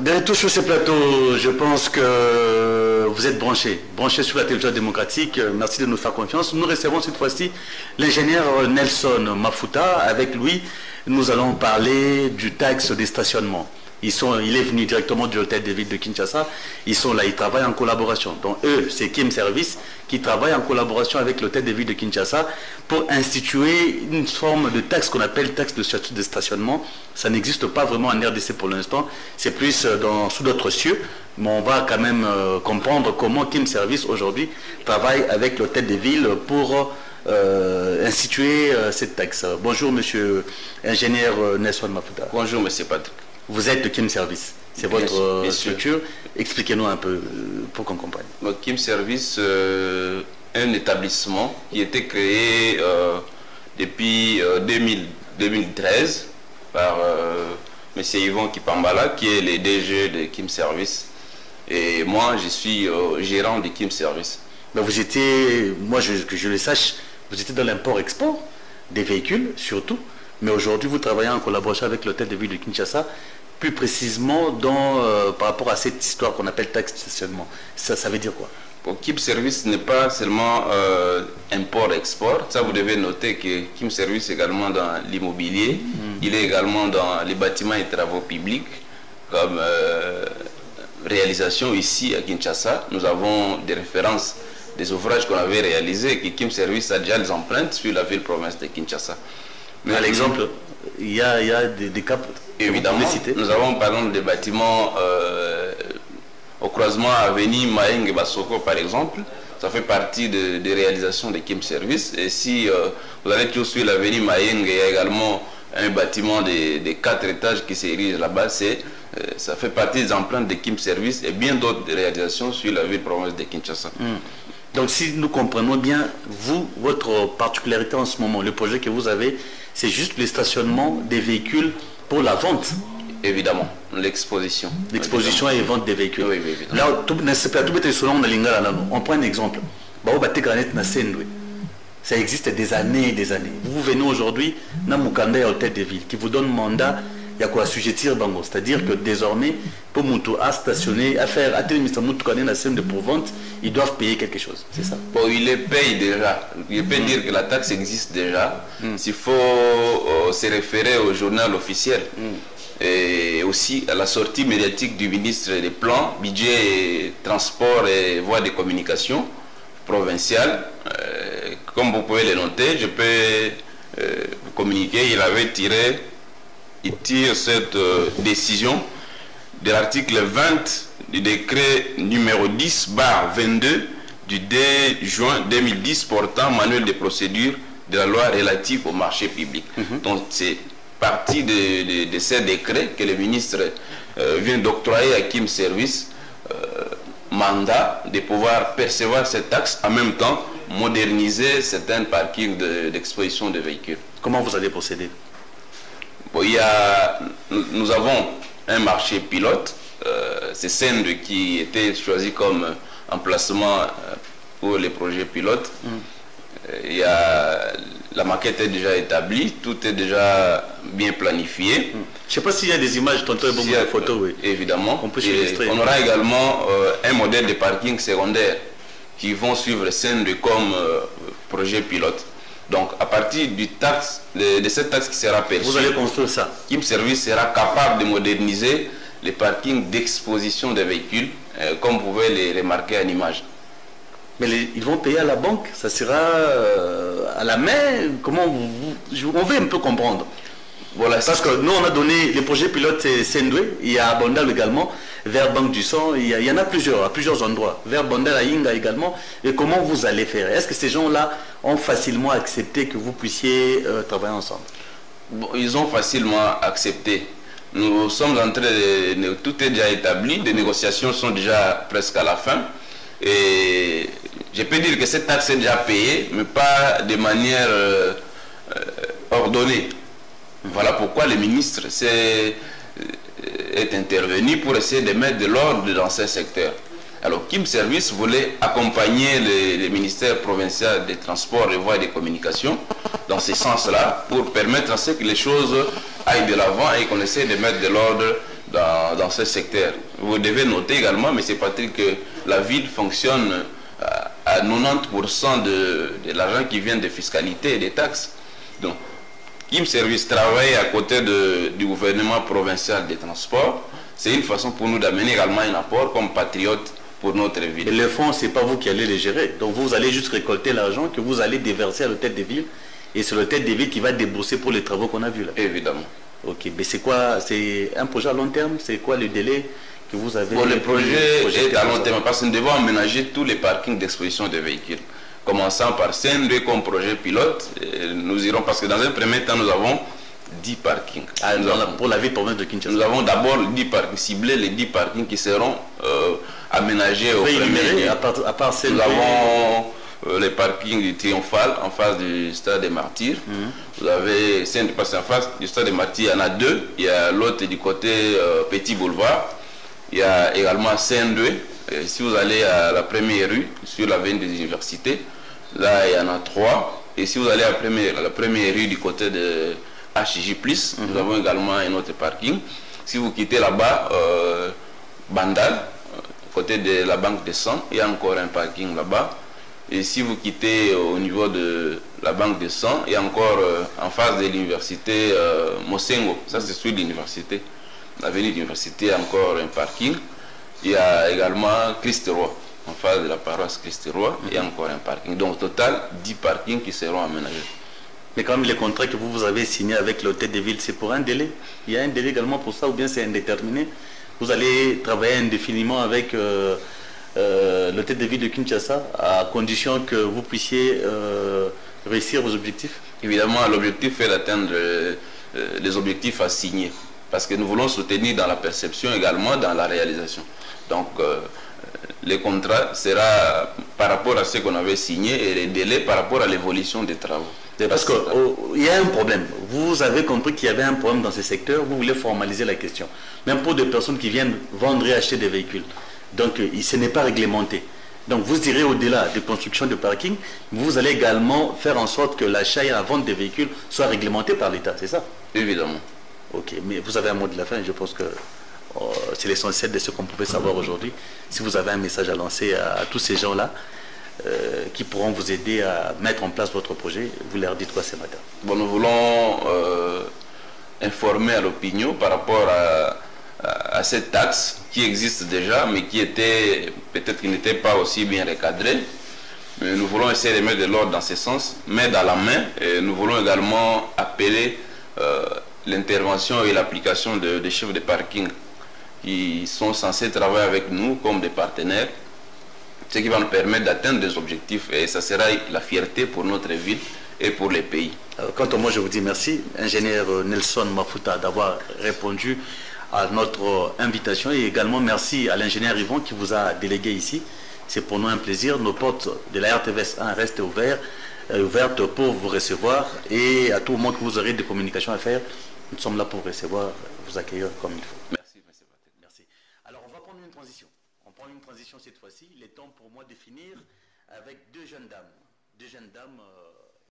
de retour sur ce plateau, je pense que vous êtes branchés sur la télévision démocratique. Merci de nous faire confiance. Nous recevons cette fois-ci l'ingénieur Nelson Mafuta. Avec lui, nous allons parler du taxe de stationnement. Il est venu directement de l'hôtel de ville de Kinshasa. Ils sont là, ils travaillent en collaboration. Donc eux, c'est Kim Service qui travaille en collaboration avec l'hôtel de ville de Kinshasa pour instituer une forme de taxe qu'on appelle taxe de stationnement. Ça n'existe pas vraiment en RDC pour l'instant. C'est plus sous d'autres cieux. Mais on va quand même comprendre comment Kim Service aujourd'hui travaille avec l'hôtel de ville pour instituer cette taxe. Bonjour monsieur ingénieur Nelson Mafuta. Bonjour monsieur Patrick. Vous êtes de Kim Service, c'est votre structure. Expliquez-nous un peu pour qu'on comprenne. Kim Service, un établissement qui a été créé depuis 2013 par M. Yvon Kipambala, qui est le DG de Kim Service. Et moi, je suis gérant de Kim Service. Ben vous étiez, que je le sache, vous étiez dans l'import-export des véhicules, surtout. Mais aujourd'hui, vous travaillez en collaboration avec l'hôtel de ville de Kinshasa, plus précisément par rapport à cette histoire qu'on appelle taxe de stationnement. Ça veut dire quoi? Pour Kim Service n'est pas seulement import-export. Ça, vous devez noter que Kim Service est également dans l'immobilier. Il est également dans les bâtiments et travaux publics, comme réalisation ici à Kinshasa. Nous avons des références des ouvrages qu'on avait réalisés, que Kim Service a déjà les empreintes sur la ville-province de Kinshasa. Mais à l'exemple, il y a des cas. Évidemment, nous avons par exemple des bâtiments au croisement avenue Maeng Basoko par exemple. Ça fait partie des réalisations de Kim Service. Et si vous allez toujours sur l'avenue Maeng, il y a également un bâtiment de 4 étages qui s'érige là-bas. Ça fait partie des empreintes de Kim Service et bien d'autres réalisations sur la ville-province de Kinshasa. Donc si nous comprenons bien, vous, votre particularité en ce moment, le projet que vous avez, c'est juste le stationnement des véhicules pour la vente. Évidemment, l'exposition. L'exposition et vente des véhicules. Oui, évidemment. Là, on prend un exemple. Ça existe des années et des années. Vous venez aujourd'hui, dans Mukanda hôtel de ville, qui vous donne mandat. Il y a quoi assujettir Bango. C'est-à-dire que désormais, pour Moutou à stationner, à faire la scène de pour vente, ils doivent payer quelque chose. C'est ça? Bon, ils les payent déjà. Je peux dire que la taxe existe déjà. S'il faut se référer au journal officiel et aussi à la sortie médiatique du ministre des Plans, Budget, Transport et Voies de Communication provinciales. Comme vous pouvez le noter, je peux vous communiquer, il tire cette décision de l'article 20 du décret numéro 10/22 du 2 juin 2010 portant manuel de procédure de la loi relative au marché public. Donc c'est partie de ces décrets que le ministre vient d'octroyer à Kim Service mandat de pouvoir percevoir cette taxe, en même temps moderniser certains parkings d'exposition de véhicules. Comment vous allez procéder? Bon, nous avons un marché pilote, c'est Sende qui était choisi comme emplacement pour les projets pilotes. La maquette est déjà établie, tout est déjà bien planifié. Je ne sais pas s'il y a des images, tantôt il y a des photos. Oui. Évidemment. On aura également un modèle de parking secondaire qui vont suivre Sende comme projet pilote. Donc, à partir de cette taxe qui sera perçue, vous allez construire ça. Kim Service sera capable de moderniser les parkings d'exposition des véhicules, comme vous pouvez les remarquer en image. Mais ils vont payer à la banque, ça sera à la main. Comment on veut un peu comprendre. Voilà, parce que nous, on a donné les projets pilotes, c'est Sendwe, il y a Bondal également, vers Banque du Sang, il y en a à plusieurs endroits, vers Bondal à Inga également. Et comment vous allez faire? Est-ce que ces gens-là ont facilement accepté que vous puissiez travailler ensemble? Bon, ils ont facilement accepté. Nous sommes en train tout est déjà établi, les négociations sont déjà presque à la fin. Et je peux dire que cette taxe est déjà payée, mais pas de manière ordonnée. Voilà pourquoi le ministre est intervenu pour essayer de mettre de l'ordre dans ce secteur. Alors, Kim Service voulait accompagner le ministère provincial des Transports et Voies de Communication dans ce sens-là pour permettre à ce que les choses aillent de l'avant et qu'on essaie de mettre de l'ordre dans ce secteur. Vous devez noter également, M. Patrick, que la ville fonctionne à 90% de l'argent qui vient de fiscalité et des taxes. Donc, Kim Service travaille à côté du gouvernement provincial des transports. C'est une façon pour nous d'amener également un apport comme patriote pour notre ville. Et les fonds, ce n'est pas vous qui allez les gérer. Donc vous allez juste récolter l'argent que vous allez déverser à l'hôtel des villes. Et c'est l'hôtel des villes qui va débourser pour les travaux qu'on a vus là. Évidemment. Ok, mais c'est quoi? C'est un projet à long terme? C'est quoi le délai que vous avez? Bon, le projet est à long terme parce que nous devons aménager tous les parkings d'exposition de véhicules. Commençant par CN2 comme projet pilote, nous irons parce que dans un premier temps, nous avons 10 parkings. Pour la ville province de Kinshasa. Nous avons d'abord 10 parkings, ciblés les 10 parkings qui seront aménagés au premier. À part CN2. Nous avons les parkings du Triomphal en face du stade des Martyrs. Vous avez en face du stade des Martyrs, il y en a deux. Il y a l'autre du côté Petit Boulevard. Il y a également CN2. Et si vous allez à la première rue, sur l'avenue des universités, là il y en a 3. Et si vous allez à la première rue du côté de HJ+, nous avons également un autre parking. Si vous quittez là-bas, Bandal, côté de la Banque de Sang, il y a encore un parking là-bas. Et si vous quittez au niveau de la Banque de Sang, il y a encore en face de l'université Mosengo, ça c'est sur l'université. L'avenue de l'université, il y a encore un parking. Il y a également Christ-Roi, en face de la paroisse Christ-Roi, il y a encore un parking. Donc au total, 10 parkings qui seront aménagés. Mais quand même, les contrats que vous avez signés avec l'hôtel des villes, c'est pour un délai. Il y a un délai également pour ça, ou bien c'est indéterminé. Vous allez travailler indéfiniment avec l'hôtel des villes de Kinshasa, à condition que vous puissiez réussir vos objectifs. Évidemment, l'objectif est d'atteindre les objectifs à signer. Parce que nous voulons soutenir dans la perception également dans la réalisation. Donc, les contrats sera par rapport à ce qu'on avait signé et les délais par rapport à l'évolution des travaux. Parce qu'il y a un problème. Vous avez compris qu'il y avait un problème dans ce secteur, vous voulez formaliser la question. Même pour des personnes qui viennent vendre et acheter des véhicules. Donc, ce n'est pas réglementé. Donc, vous irez au-delà de construction de parking, vous allez également faire en sorte que l'achat et la vente des véhicules soient réglementés par l'État, c'est ça? Évidemment. Ok, mais vous avez un mot de la fin, je pense que c'est l'essentiel de ce qu'on pouvait savoir aujourd'hui. Si vous avez un message à lancer à tous ces gens-là qui pourront vous aider à mettre en place votre projet, vous leur dites quoi ce matin? Bon, nous voulons informer à l'opinion par rapport à cette taxe qui existe déjà, mais qui était peut-être qui n'était pas aussi bien recadrée. Mais nous voulons essayer de mettre de l'ordre dans ce sens, mais dans la main, et nous voulons également appeler l'intervention et l'application des chefs de parking qui sont censés travailler avec nous comme des partenaires, ce qui va nous permettre d'atteindre des objectifs et ça sera la fierté pour notre ville et pour les pays. Quant à moi, je vous dis merci, ingénieur Nelson Mafuta, d'avoir répondu à notre invitation et également merci à l'ingénieur Yvon qui vous a délégué ici. C'est pour nous un plaisir. Nos portes de la RTVS 1 restent ouvertes pour vous recevoir et à tout moment que vous aurez des communications à faire, nous sommes là pour recevoir, vous accueillir comme il faut. Merci, M. Patrick. Merci. Alors, on va prendre une transition. On prend une transition cette fois-ci. Il est temps pour moi de finir avec deux jeunes dames. Deux jeunes dames